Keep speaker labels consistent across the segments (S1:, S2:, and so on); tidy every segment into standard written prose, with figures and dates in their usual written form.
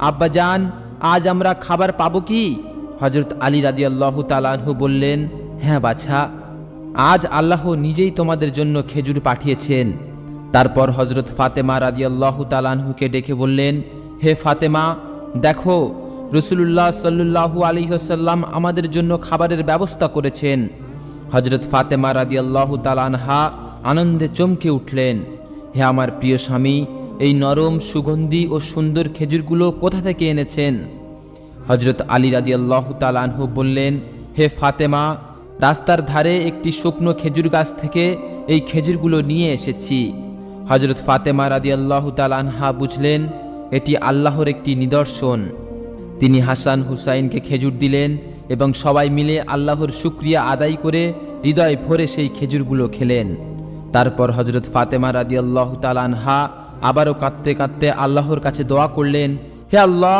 S1: আব্বাজান, আজ আমরা খাবার পাবো কি? হযরত আলী রাদিয়াল্লাহু তাআলা আনহু বললেন, হ্যাঁ বাছা, আজ আল্লাহ নিজেই তোমাদের জন্য খেজুর পাঠিয়েছেন। তারপর হযরত ফাতেমা রাদিয়াল্লাহু তাআলা আনহুকে ডেকে বললেন, হে ফাতেমা, দেখো রাসূলুল্লাহ সাল্লাল্লাহু আলাইহি ওয়াসাল্লাম আমাদের জন্য খাবারের ব্যবস্থা করেছেন। হযরত ফাতেমা রাদিয়াল্লাহু তাআলা আনহা আনন্দে চমকে উঠলেন। হে আমার প্রিয় স্বামী, এই নরম, সুগন্ধি ও সুন্দর খেজুরগুলো কোথা থেকে এনেছেন? হযরত আলী রাদিয়াল্লাহু তাআলা আনহু বললেন, হে ফাতেমা, রাস্তার ধারে একটি শুকনো খেজুর গাছ থেকে এই খেজুরগুলো নিয়ে এসেছি। হযরত ফাতেমা রাদিয়াল্লাহু তাআলা আনহা বুঝলেন এটি আল্লাহর একটি নিদর্শন। তিনি হাসান হুসাইনকে খেজুর দিলেন এবং সবাই মিলে আল্লাহর শুকরিয়া আদায় করে হৃদয় ভরে সেই খেজুরগুলো খেলেন। তারপর হযরত ফাতেমা রাদিয়াল্লাহু তাআলা আনহা আবারও কাঁদতে কাঁদতে আল্লাহর কাছে দোয়া করলেন, হে আল্লাহ,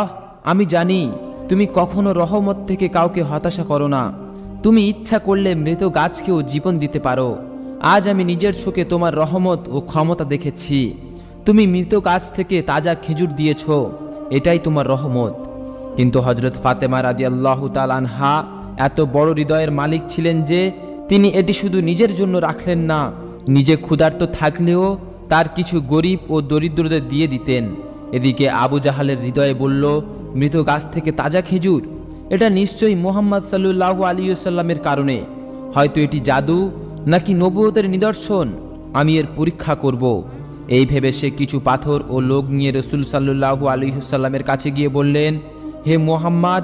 S1: আমি জানি তুমি কখনো রহমত থেকে কাউকে হতাশা করো না। তুমি ইচ্ছা করলে মৃত গাছকেও জীবন দিতে পারো। আজ আমি নিজের চোখে তোমার রহমত ও ক্ষমতা দেখেছি। তুমি মৃত গাছ থেকে তাজা খেজুর দিয়েছ, এটাই তোমার রহমত। কিন্তু হযরত ফাতেমা রাদিয়াল্লাহু তাআলা আনহা এত বড় হৃদয়ের মালিক ছিলেন যে তিনি এটি শুধু নিজের জন্য রাখলেন না, নিজে ক্ষুধার্ত থাকলেও তার কিছু গরিব ও দরিদ্রদের দিয়ে দিতেন। এদিকে আবু জাহালের হৃদয়ে বলল, মৃত গাছ থেকে তাজা খেজুর, এটা নিশ্চয়ই মুহাম্মদ সাল্লাল্লাহু আলাইহি ওয়াসাল্লামের কারণে। হয়তো এটি জাদু নাকি নবুয়তের নিদর্শন, আমি এর পরীক্ষা করব। এই ভেবে সে কিছু পাথর ও লোক নিয়ে রাসূল সাল্লাল্লাহু আলাইহি ওয়াসাল্লামের কাছে গিয়ে বললেন, হে মুহাম্মদ,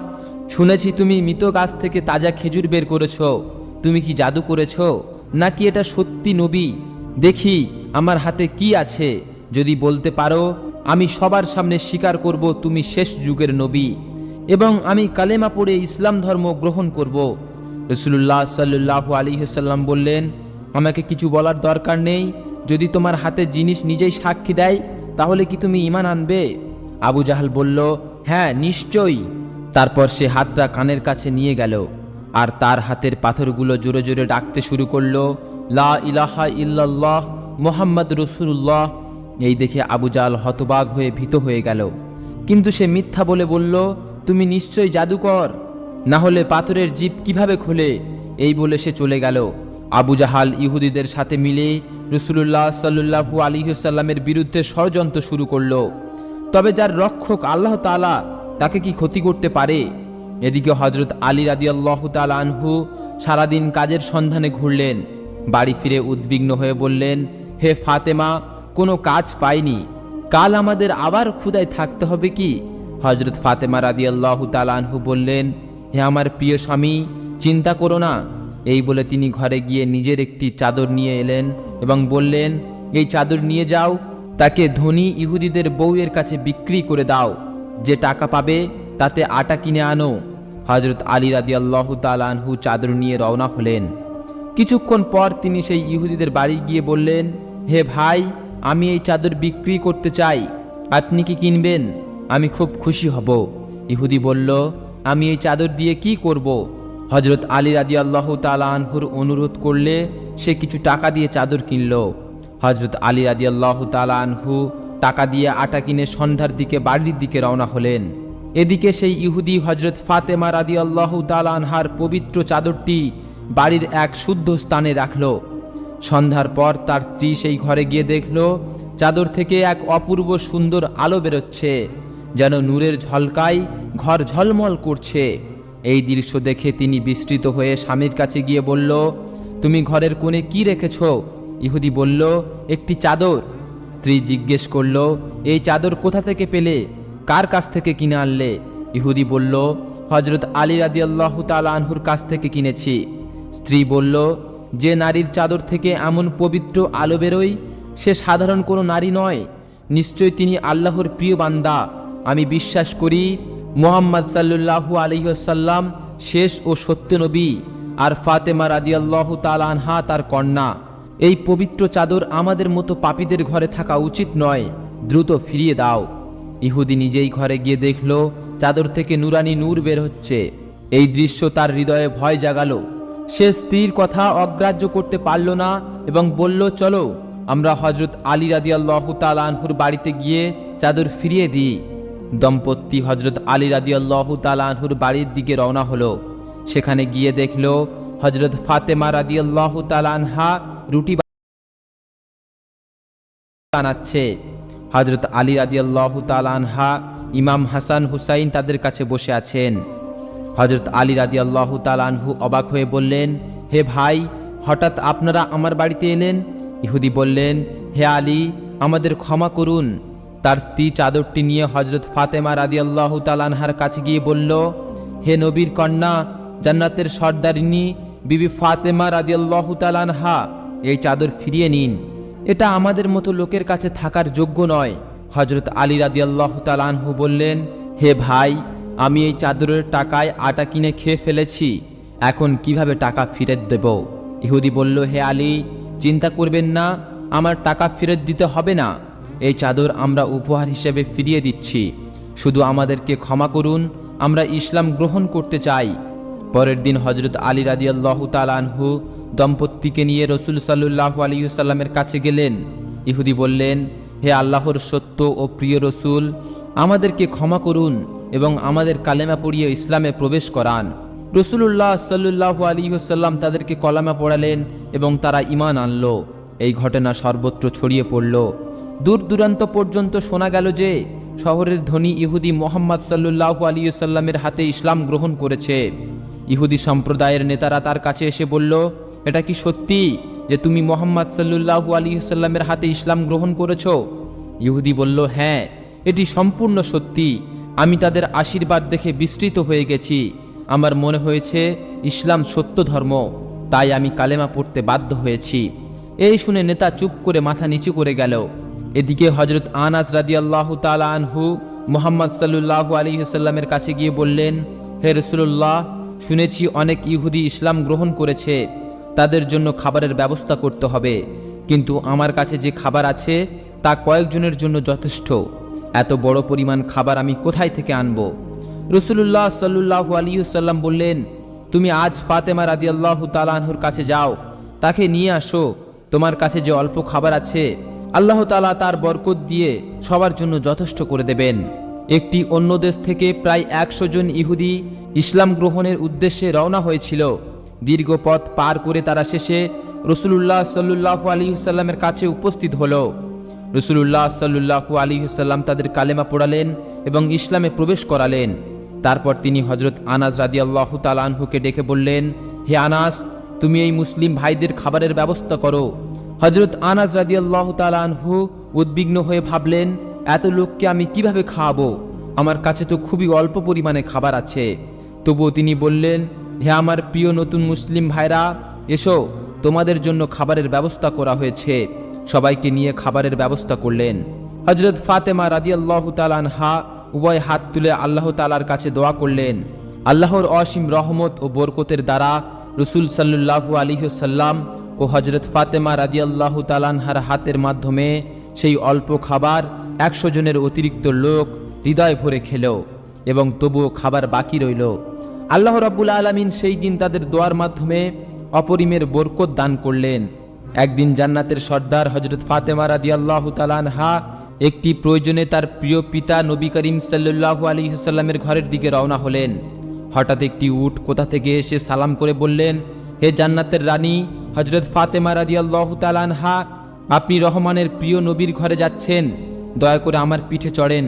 S1: শুনেছি তুমি মৃত গাছ থেকে তাজা খেজুর বের করেছ। তুমি কি জাদু করেছ নাকি এটা সত্যি নবী? দেখি আমার হাতে কি আছে। যদি বলতে পারো, আমি সবার সামনে স্বীকার করব তুমি শেষ যুগের নবী এবং আমি কালেমা পড়ে ইসলাম ধর্ম গ্রহণ করব। রাসূলুল্লাহ সাল্লাল্লাহু আলাইহি ওয়াসাল্লাম বললেন, আমাকে কিছু বলার দরকার নেই। যদি তোমার হাতে জিনিস নিজেই সাক্ষী দেয়, তাহলে কি তুমি ঈমান আনবে? আবু জাহাল বলল, হ্যাঁ নিশ্চয়ই। তারপর সে হাতটা কানের কাছে নিয়ে গেল আর তার হাতের পাথরগুলো জোরে জোরে ডাকতে শুরু করলো, লা ইলাহা ইল্লাল্লাহ মুহাম্মদ রাসূলুল্লাহ। এই দেখে আবু জাহাল হতবাক হয়ে ভীত হয়ে গেল, কিন্তু সে মিথ্যা বলে বলল, তুমি নিশ্চয়ই জাদুকর, না হলে পাথরের জিভ কিভাবে খোলে? এই বলে সে চলে গেল। আবু জাহাল ইহুদিদের সাথে মিলে রাসূলুল্লাহ সাল্লাল্লাহু আলাইহি ওয়াসাল্লামের বিরুদ্ধে ষড়যন্ত্র শুরু করলো। তবে যার রক্ষক আল্লাহ তাআলা, তাকে কি ক্ষতি করতে পারে? এদিকে হযরত আলী রাদিয়াল্লাহু তাআলা আনহু সারাদিন কাজের সন্ধানে ঘুরলেন। বাড়ি ফিরে উদ্বিগ্ন হয়ে বললেন, হে ফাতেমা, কোনো কাজ পাইনি, কাল আমাদের আবার ক্ষুধায় থাকতে হবে কি? হযরত ফাতেমা রাদিয়াল্লাহু তাআলা আনহু বললেন, হে আমার প্রিয় স্বামী, চিন্তা করো না। এই বলে তিনি ঘরে গিয়ে নিজের একটি চাদর নিয়ে এলেন এবং বললেন, এই চাদর নিয়ে যাও, তাকে ধনী ইহুদিদের বউয়ের কাছে বিক্রি করে দাও। যে টাকা পাবে তাতে আটা কিনে আনো। হযরত আলী রাদিয়াল্লাহু তাআলা আনহু চাদর নিয়ে রওনা হলেন। কিছুক্ষণ পর তিনি সেই ইহুদিদের বাড়ি গিয়ে বললেন, হে ভাই, আমি এই চাদর বিক্রি করতে চাই, আপনি কি কিনবেন? আমি খুব খুশি হব। ইহুদি বলল, আমি এই চাদর দিয়ে কি করব? হযরত আলী রাদিয়াল্লাহু তাআলা আনহুর অনুরোধ করলে সে কিছু টাকা দিয়ে চাদর কিনল। হযরত আলী রাদিয়াল্লাহু তাআলা আনহু টাকা দিয়ে আটা কিনে সন্ধ্যার দিকে বাড়ির দিকে রওনা হলেন। এদিকে সেই ইহুদি হযরত ফাতেমা রাদিয়াল্লাহু তাআলা আনহার পবিত্র চাদরটি বাড়ির এক শুদ্ধ স্থানে রাখল। সন্ধ্যার পর তার স্ত্রী সেই ঘরে গিয়ে দেখল চাদর থেকে এক অপূর্ব সুন্দর আলো বেরোচ্ছে, যেন নূরের ঝলকায় ঘর ঝলমল করছে। এই দৃশ্য দেখে তিনি বিস্মিত হয়ে স্বামীর কাছে গিয়ে বলল, তুমি ঘরের কোণে কি রেখেছ? ইহুদি বলল, একটি চাদর। স্ত্রী জিজ্ঞেস করল, এই চাদর কোথা থেকে পেলে? কার কাছ থেকে কিনে আনলে? ইহুদি বলল, হযরত আলী রাদিয়াল্লাহু তাআলা আনহুর কাছ থেকে কিনেছি। স্ত্রী বলল, যে নারীর চাদর থেকে এমন পবিত্র আলো বেরোয় সে সাধারণ কোনো নারী নয়, নিশ্চয় তিনি আল্লাহর প্রিয় বান্দা। আমি বিশ্বাস করি মুহাম্মদ সাল্লাল্লাহু আলাইহি ওয়াসাল্লাম শেষ ও সত্য নবী, আর ফাতেমা রাদিয়াল্লাহু তাআলা আনহা তার কন্যা। এই পবিত্র চাদর আমাদের মতো পাপীদের ঘরে থাকা উচিত নয়, দ্রুত ফিরিয়ে দাও। ইহুদি নিজেই ঘরে গিয়ে দেখল চাদর থেকে নুরানি নূর বের হচ্ছে। এই দৃশ্য তার হৃদয়ে ভয় জাগালো। সে স্ত্রীর কথা অগ্রাহ্য করতে পারল না এবং বলল, চলো আমরা হযরত আলী রাদিয়াল্লাহু তাআলা আনহুর বাড়িতে গিয়ে চাদর ফিরিয়ে দিই। দম্পতি হজরত আলী রাদিয়াল্লাহু তাআলা আনহুর বাড়ির দিকে রওনা হলো। সেখানে গিয়ে দেখল হজরত ফাতেমা রাদিয়াল্লাহু তাআলা আনহা রুটি বানাচ্ছে। হজরত আলী রাদিয়াল্লাহু তাআলা আনহা, ইমাম হাসান হুসাইন তাদের কাছে বসে আছেন। হজরত আলী রাদিয়াল্লাহু তাআলা আনহু অবাক হয়ে বললেন, হে ভাই, হঠাৎ আপনারা আমার বাড়িতে এলেন? ইহুদি বললেন, হে আলী, আমাদের ক্ষমা করুন। তার স্ত্রী চাদরটি নিয়ে হজরত ফাতেমা রাদিয়াল্লাহু তাআলা আনহার কাছে গিয়ে বলল, হে নবীর কন্যা, জান্নাতের সর্দারিনী বিবি ফাতেমা রাদিয়াল্লাহু তাআলা আনহা, এই চাদর ফিরিয়ে নিন। এটা আমাদের মতো লোকের কাছে থাকার যোগ্য নয়। হজরত আলী রাদিয়াল্লাহু তাআলা আনহু বললেন, হে ভাই, আমি এই চাদরের টাকায় আটা কিনে খেয়ে ফেলেছি, এখন কিভাবে টাকা ফেরত দেব? ইহুদি বলল, হে আলী, চিন্তা করবেন না, আমার টাকা ফেরত দিতে হবে না। এই চাদর আমরা উপহার হিসেবে ফিরিয়ে দিচ্ছি, শুধু আমাদেরকে ক্ষমা করুন, আমরা ইসলাম গ্রহণ করতে চাই। পরের দিন হজরত আলী রাদিয়াল্লাহু তাআলা আনহু দম্পতিকে নিয়ে রসুল সাল্লাল্লাহু আলাইহি ওয়াসাল্লামের কাছে গেলেন। ইহুদি বললেন, হে আল্লাহর সত্য ও প্রিয় রসুল, আমাদেরকে ক্ষমা করুন এবং আমাদের কালেমা পড়িয়ে ইসলামে প্রবেশ করান। রসুলুল্লাহ সাল্লাল্লাহু আলাইহি ওয়াসাল্লাম তাদেরকে কলেমা পড়ালেন এবং তারা ঈমান আনল। এই ঘটনা সর্বত্র ছড়িয়ে পড়ল। দূর দূরান্ত পর্যন্ত শোনা গেল যে শহরের ধনী ইহুদি মুহাম্মদ সাল্লাল্লাহু আলাইহি ওয়াসাল্লামের হাতে ইসলাম গ্রহণ করেছে। ইহুদি সম্প্রদায়ের নেতারা তার কাছে এসে বলল, এটা কি সত্যি যে তুমি মুহাম্মদ সাল্লাল্লাহু আলাইহি ওয়াসাল্লামের হাতে ইসলাম গ্রহণ করেছো? ইহুদি বলল, হ্যাঁ, এটি সম্পূর্ণ সত্যি। আমি তাদের আশীর্বাদ দেখে বিস্মৃত হয়ে গেছি। আমার মনে হয়েছে ইসলাম সত্য ধর্ম, তাই আমি কালেমা পড়তে বাধ্য হয়েছি। এই শুনে নেতা চুপ করে মাথা নিচু করে গেল। এদিকে হজরত আনাস রাদিয়াল্লাহু তাআলা আনহু মুহাম্মদ সাল্লাল্লাহু আলাইহি ওয়াসাল্লামের কাছে গিয়ে বললেন, হে রাসূলুল্লাহ, শুনেছি অনেক ইহুদি ইসলাম গ্রহণ করেছে, তাদের জন্য খাবারের ব্যবস্থা করতে হবে, কিন্তু আমার কাছে যে খাবার আছে তা কয়েকজনের জন্য যথেষ্ট। এত বড় পরিমাণ খাবার আমি কোথায় থেকে আনব? রাসূলুল্লাহ সাল্লাল্লাহু আলাইহি ওয়াসাল্লাম বললেন, তুমি আজ ফাতেমা রাদিয়াল্লাহু তাআলা আনহুর কাছে যাও, তাকে নিয়ে আসো। তোমার কাছে যে অল্প খাবার আছে আল্লাহ তাআলা তার বরকত দিয়ে সবার জন্য যথেষ্ট করে দেবেন। একটি অন্য দেশ থেকে প্রায় 100 জন ইহুদি ইসলাম গ্রহণের উদ্দেশ্যে রওনা হয়েছিল। দীর্ঘ পথ পার করে তারা শেষে রাসূলুল্লাহ সাল্লাল্লাহু আলাইহি ওয়াসাল্লামের কাছে উপস্থিত হলো। রাসূলুল্লাহ সাল্লাল্লাহু আলাইহি ওয়াসাল্লাম তাদের কালেমা পড়ালেন এবং ইসলামে প্রবেশ করালেন। তারপর তিনি হজরত আনাস রাদিয়াল্লাহু তাআলা আনহুকে ডেকে বললেন, হে আনাস, তুমি এই মুসলিম ভাইদের খাবারের ব্যবস্থা করো। হজরত আনাস রাদিয়াল্লাহু তাআলা আনহু উদ্বিগ্ন হয়ে ভাবলেন, এত লোককে আমি কিভাবে খাওয়াবো? আমার কাছে তো খুবই অল্প পরিমাণে খাবার আছে। তবুও তিনি বললেন, হে আমার প্রিয় নতুন মুসলিম ভাইরা, এসো, তোমাদের জন্য খাবারের ব্যবস্থা করা হয়েছে। সবাইকে নিয়ে খাবারের ব্যবস্থা করলেন। হজরত ফাতেমা রাদিয়াল্লাহু তাআলা আনহা উভয় হাত তুলে আল্লাহ তাআলার কাছে দোয়া করলেন। আল্লাহর অসীম রহমত ও বরকতের দ্বারা রাসূল সাল্লাল্লাহু আলাইহি ওয়াসাল্লাম ও হজরত ফাতেমা রাদিয়াল্লাহু তাআলা আনহার হাতের মাধ্যমে সেই অল্প খাবার 100 জনের অতিরিক্ত লোক হৃদয় ভরে খেল এবং তবুও খাবার বাকি রইল। আল্লাহ রাব্বুল আলামিন সেই দিন তাদের দোয়ার মাধ্যমে অপরিমের বরকত দান করলেন। একদিন জান্নাতের সর্দার হজরত ফাতেমা রাদিয়াল্লাহু তাআলা আনহা একটি প্রয়োজনে তার প্রিয় পিতা নবী করিম সাল্লাল্লাহু আলাইহি ওয়াসাল্লামের ঘরের দিকে রওনা হলেন। হঠাৎ একটি উট কোথা থেকে এসে সালাম করে বললেন, হে জান্নাতের রানী হজরত ফাতেমা রাদিয়াল্লাহু তাআলা আনহা, আপনি রহমানের প্রিয় নবীর ঘরে যাচ্ছেন, দয়া করে আমার পিঠে চড়েন,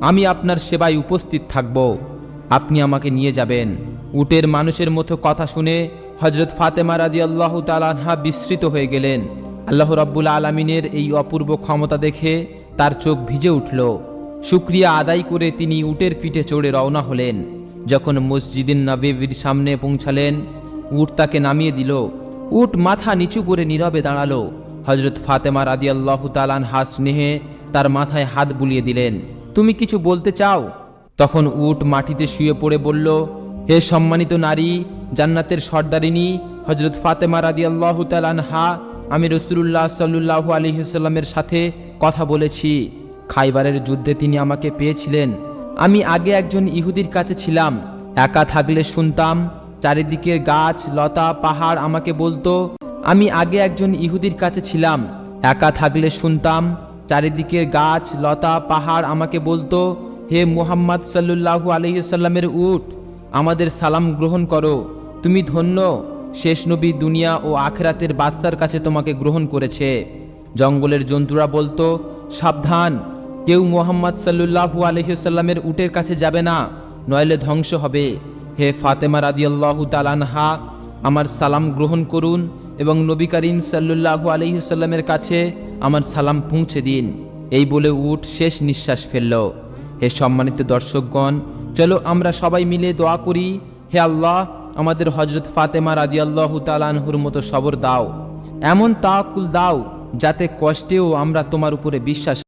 S1: আমি আপনার সেবায় উপস্থিত থাকব, আপনি আমাকে নিয়ে যাবেন। উটের মানুষের মতো কথা শুনে হজরত ফাতেমা রাদিয়াল্লাহু তাআলা আনহা বিস্মৃত হয়ে গেলেন। আল্লাহ রাব্বুল আলামিনের এই অপূর্ব ক্ষমতা দেখে তার চোখ ভিজে উঠল। শুকরিয়া আদায় করে তিনি উটের পিঠে চড়ে রওনা হলেন। যখন মসজিদে নববীর সামনে পৌঁছালেন, উট তাকে নামিয়ে দিল। উট মাথা নিচু করে নীরবে দাঁড়ালো। হজরত ফাতেমা রাদিয়াল্লাহু তাআলা আনহা স্নেহে তার মাথায় হাত বুলিয়ে দিলেন। তুমি কিছু বলতে চাও? তখন উট মাটিতে শুয়ে পড়ে বলল, হে সম্মানিত নারী, জান্নাতের সর্দারিনী হজরত ফাতেমা রাদিয়াল্লাহু তাআলা আনহা, আমি রাসূলুল্লাহ সাল্লাল্লাহু আলাইহি ওয়াসাল্লামের সাথে কথা বলেছি। খাইবারের যুদ্ধে তিনি আমাকে পেয়েছিলেন। আমি আগে একজন ইহুদির কাছে ছিলাম। একা থাকলে শুনতাম চারিদিকের গাছ লতা পাহাড় আমাকে বলতো। আমি আগে একজন ইহুদির কাছে ছিলাম। একা থাকলে শুনতাম চারিদিকের গাছ লতা পাহাড় আমাকে বলতো, হে মুহাম্মদ সাল্লাল্লাহু আলাইহি সাল্লামের উট, আমাদের সালাম গ্রহণ করো, তুমি ধন্য, শেষ নবী দুনিয়া ও আখিরাতের বাদশার কাছে তোমাকে গ্রহণ করেছে। জঙ্গলের জন্তুরা বলতো, সাবধান, কেউ মুহাম্মদ সাল্লাল্লাহু আলাইহি সাল্লামের উটের কাছে যাবে না, নইলে ধ্বংস হবে। হে ফাতেমা রাদিয়াল্লাহু তাআলা আনহা, আমার সালাম গ্রহণ করুন এবং নবী করিম সাল্লাল্লাহু আলাইহি সাল্লামের কাছে আমার সালাম পৌঁছে দিন। এই বলে উট শেষ নিঃশ্বাস ফেলল। হে সম্মানিত দর্শকগণ, চলো আমরা সবাই মিলে দোয়া করি, হে আল্লাহ, আমাদের হযরত ফাতেমা রাদিয়াল্লাহু তাআলা আনহুর মতো সবর দাও, এমন তাওয়াক্কুল দাও যাতে কষ্টেও আমরা তোমার উপরে বিশ্বাস